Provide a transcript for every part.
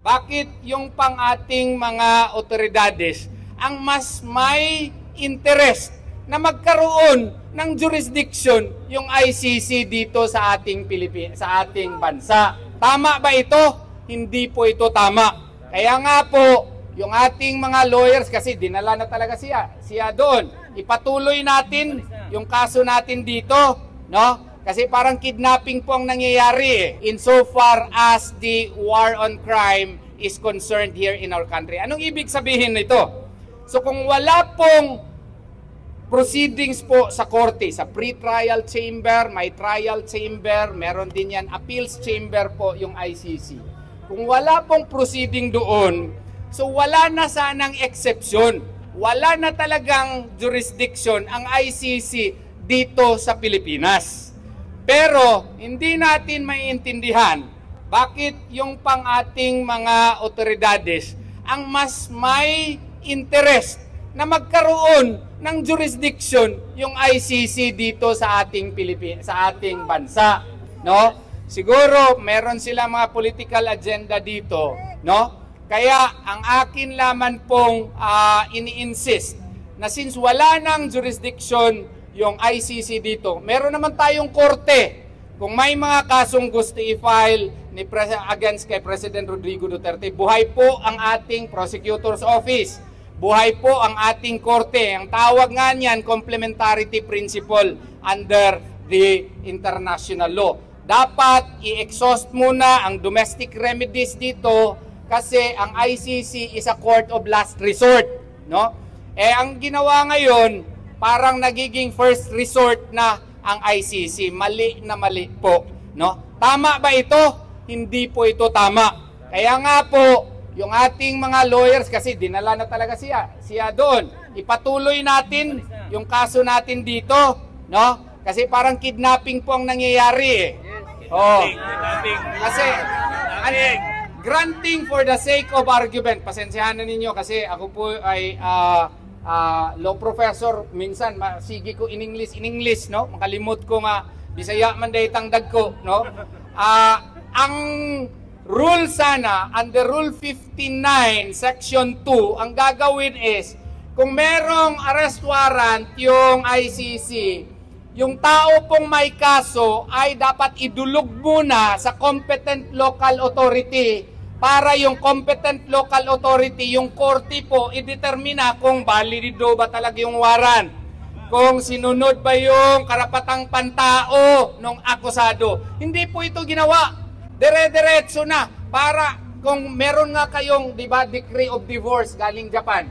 Bakit yung pang ating mga otoridades ang mas may interest na magkaroon ng jurisdiction yung ICC dito sa ating sa ating bansa? Tama ba ito? Hindi po ito tama. Kaya nga po, yung ating mga lawyers, kasi dinala na talaga siya doon. Ipatuloy natin yung kaso natin dito, no? Kasi parang kidnapping po ang nangyayari insofar as the war on crime is concerned here in our country. Anong ibig sabihin nito? So kung wala pong proceedings po sa korte, sa pre-trial chamber, may trial chamber, meron din yan, appeals chamber po yung ICC. Kung wala pong proceeding doon, so wala na sanang exception. Wala na talagang jurisdiction ang ICC dito sa Pilipinas. Pero hindi natin maiintindihan bakit yung pang ating mga otoridades ang mas may interest na magkaroon ng jurisdiction yung ICC dito sa ating sa ating bansa, no? Siguro meron sila mga political agenda dito, no? Kaya ang akin lamang pong ini-insist na since wala nang jurisdiction yung ICC dito, meron naman tayong korte. Kung may mga kasong gusto i-file against kay President Rodrigo Duterte, buhay po ang ating prosecutor's office. Buhay po ang ating korte. Ang tawag nga niyan, complementarity principle under the international law. Dapat i-exhaust muna ang domestic remedies dito kasi ang ICC is a court of last resort, no? Ang ginawa ngayon, parang nagiging first resort na ang ICC. Mali na mali po, no? Tama ba ito? Hindi po ito tama. Kaya nga po, yung ating mga lawyers, kasi dinala na talaga siya doon. Ipatuloy natin yung kaso natin dito, no? Kasi parang kidnapping po ang nangyayari Kasi granting for the sake of argument. Pasensyahan na ninyo kasi ako po ay law professor, minsan masigi ko in English, no? Makalimot ko nga Bisaya man day tangdag ko, no? Ang rule sana under Rule 59 Section 2, ang gagawin is kung merong arrest warrant yung ICC, yung tao pong may kaso ay dapat idulog muna sa competent local authority para yung competent local authority, yung korte po, idetermina kung valido ba talaga yung warrant. Kung sinunod ba yung karapatang pantao ng akusado. Hindi po ito ginawa. Dire-diretso na. Para kung meron nga kayong, di ba, decree of divorce galing Japan.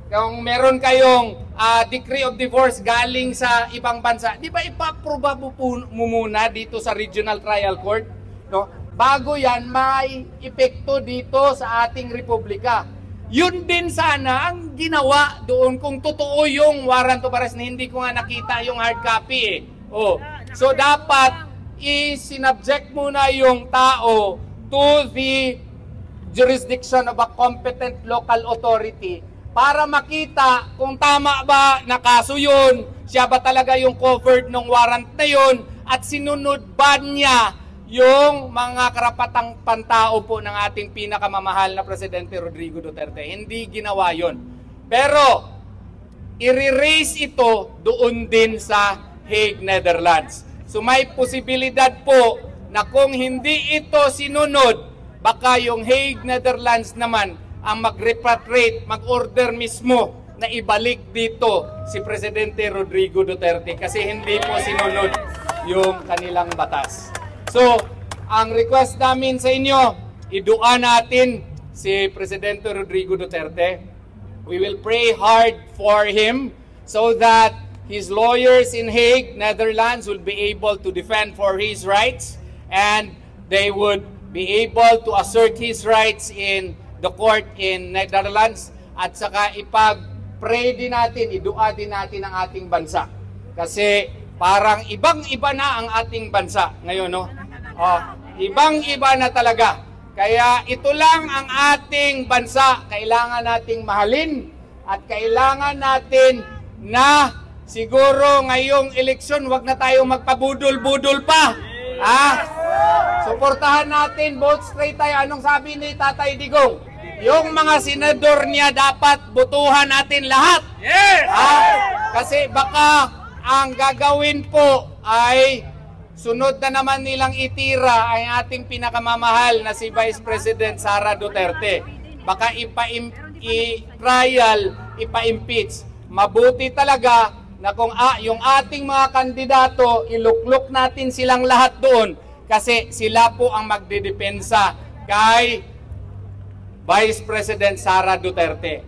Kung meron kayong decree of divorce galing sa ibang bansa, di ba ipaproba mo muna dito sa Regional Trial Court? No? Bago yan, may epekto dito sa ating republika. Yun din sana ang ginawa doon kung totoo yung warrant of arrest na hindi ko nga nakita yung hard copy So dapat isinubject muna yung tao to the jurisdiction of a competent local authority para makita kung tama ba na kaso yun, siya ba talaga yung covered ng warrant na yun at sinunod ba niya yung mga karapatang pantao po ng ating pinakamamahal na Presidente Rodrigo Duterte. Hindi ginawa yon. Pero, i-raise ito doon din sa Hague, Netherlands. So may posibilidad po na kung hindi ito sinunod, baka yung Hague, Netherlands naman ang mag-repatriate, mag-order mismo na ibalik dito si Presidente Rodrigo Duterte kasi hindi po sinunod yung kanilang batas. So, ang request namin sa inyo, idua natin si Presidente Rodrigo Duterte. We will pray hard for him so that his lawyers in Hague, Netherlands will be able to defend for his rights and they would be able to assert his rights in the court in Netherlands at saka ipag-pray din natin, idua din natin ang ating bansa. Kasi parang ibang-iba na ang ating bansa ngayon, no? Ibang-iba na talaga. Kaya ito lang ang ating bansa. Kailangan nating mahalin at kailangan natin na siguro ngayong eleksyon, wag na tayo magpabudol-budol pa. Suportahan natin, vote straight tayo. Anong sabi ni Tatay Digong? Yung mga senador niya dapat botohan natin lahat. Yes! Kasi baka ang gagawin po ay sunod na naman nilang itira ay ating pinakamamahal na si Vice President Sara Duterte. Baka i-trial, ipa-impeach. Mabuti talaga na kung yung ating mga kandidato, iluklok natin silang lahat doon kasi sila po ang magdidepensa kay Vice President Sara Duterte.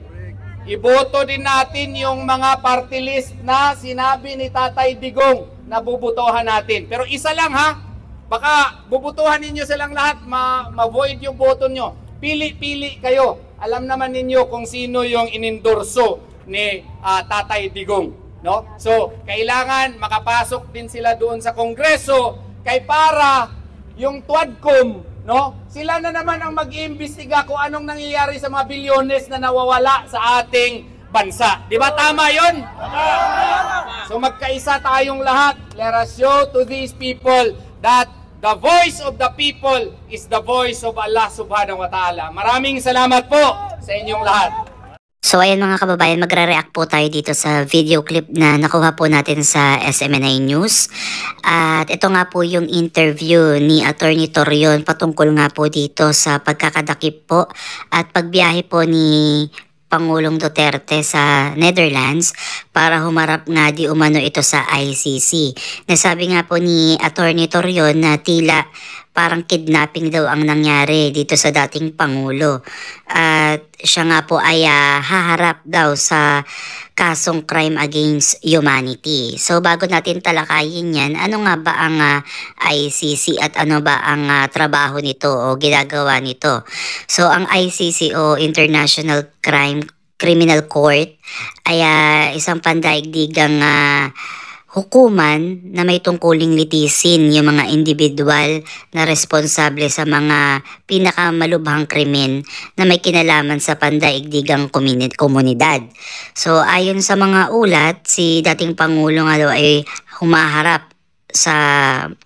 Iboto din natin yung mga party list na sinabi ni Tatay Digong na bubutuhan natin. Pero isa lang ha, baka bubutuhan ninyo silang lahat, ma-void yung boto nyo. Pili-pili kayo. Alam naman ninyo kung sino yung inendorso ni Tatay Digong. No? So, kailangan makapasok din sila doon sa Kongreso kay para yung Tuadcom, no? Sila na naman ang mag-iimbestiga kung anong nangyayari sa mga bilyones na nawawala sa ating bansa. Di ba tama yun? So magkaisa tayong lahat. Let us show to these people that the voice of the people is the voice of Allah subhanahu wa ta'ala. Maraming salamat po sa inyong lahat. So ayan mga kababayan, magre-react po tayo dito sa video clip na nakuha po natin sa SMNI News. At ito nga po yung interview ni Attorney Torion patungkol nga po dito sa pagkakadakip po at pagbiyahe po ni Pangulong Duterte sa Netherlands para humarap nga di umano ito sa ICC. Nasabi nga po ni Attorney Torion na tila parang kidnapping daw ang nangyari dito sa dating Pangulo. At siya nga po ay haharap daw sa kasong crime against humanity. So bago natin talakayin yan, ano nga ba ang ICC at ano ba ang trabaho nito o ginagawa nito? So ang ICC o International Criminal Court ay isang pandaigdigang hukuman na may tungkuling litisin yung mga individual na responsable sa mga pinakamalubhang krimen na may kinalaman sa pandaigdigang komunidad. So ayon sa mga ulat, si dating Pangulo nga daw ay humaharap sa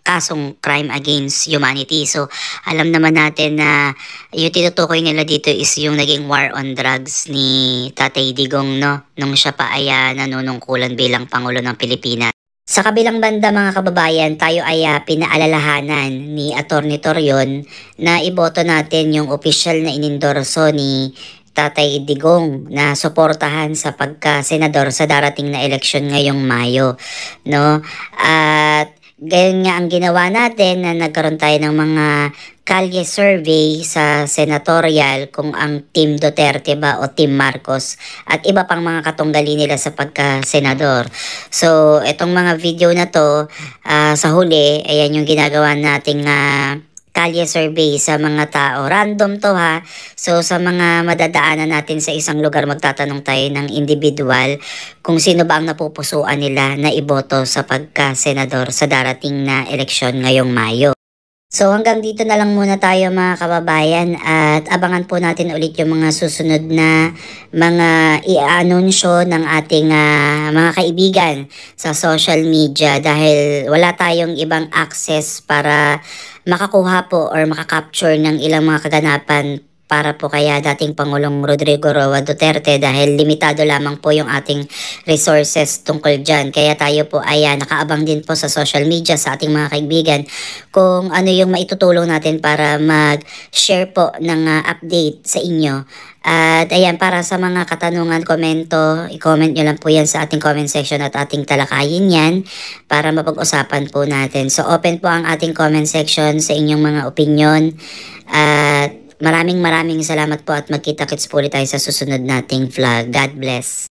kasong crime against humanity. So alam naman natin na yung tinutukoy nila dito is yung naging war on drugs ni Tatay Digong, no? Nung siya pa ay nanunungkulan bilang Pangulo ng Pilipinas. Sa kabilang banda mga kababayan, tayo ay pinaalalahanan ni Attorney Torion na iboto natin yung opisyal na inendorso ni Tatay Digong na suportahan sa pagka-senador sa darating na eleksyon ngayong Mayo, no? At gayon nga ang ginawa natin na nagkaroon tayo ng mga kalye survey sa senatorial kung ang Team Duterte ba o Team Marcos at iba pang mga katunggali nila sa pagka-senador. So itong mga video na to sa huli, ayan yung ginagawa nating kalye survey sa mga tao. Random to ha. So sa mga madadaanan natin sa isang lugar, magtatanong tayo ng individual kung sino ba ang napupusuan nila na iboto sa pagka-senador sa darating na eleksyon ngayong Mayo. So hanggang dito na lang muna tayo mga kababayan at abangan po natin ulit yung mga susunod na mga i-anunsyo ng ating mga kaibigan sa social media dahil wala tayong ibang access para makakuha po or makakapture ng ilang mga kaganapan para po kaya dating Pangulong Rodrigo Roa Duterte dahil limitado lamang po yung ating resources tungkol dyan. Kaya tayo po ay nakaabang din po sa social media sa ating mga kaibigan kung ano yung maitutulong natin para mag-share po ng update sa inyo. At ayan, para sa mga katanungan, komento, i-comment nyo lang po yan sa ating comment section at ating talakayin yan para mapag-usapan po natin. So open po ang ating comment section sa inyong mga opinion at maraming salamat po at magkita-kits po ulit tayo sa susunod nating vlog. God bless.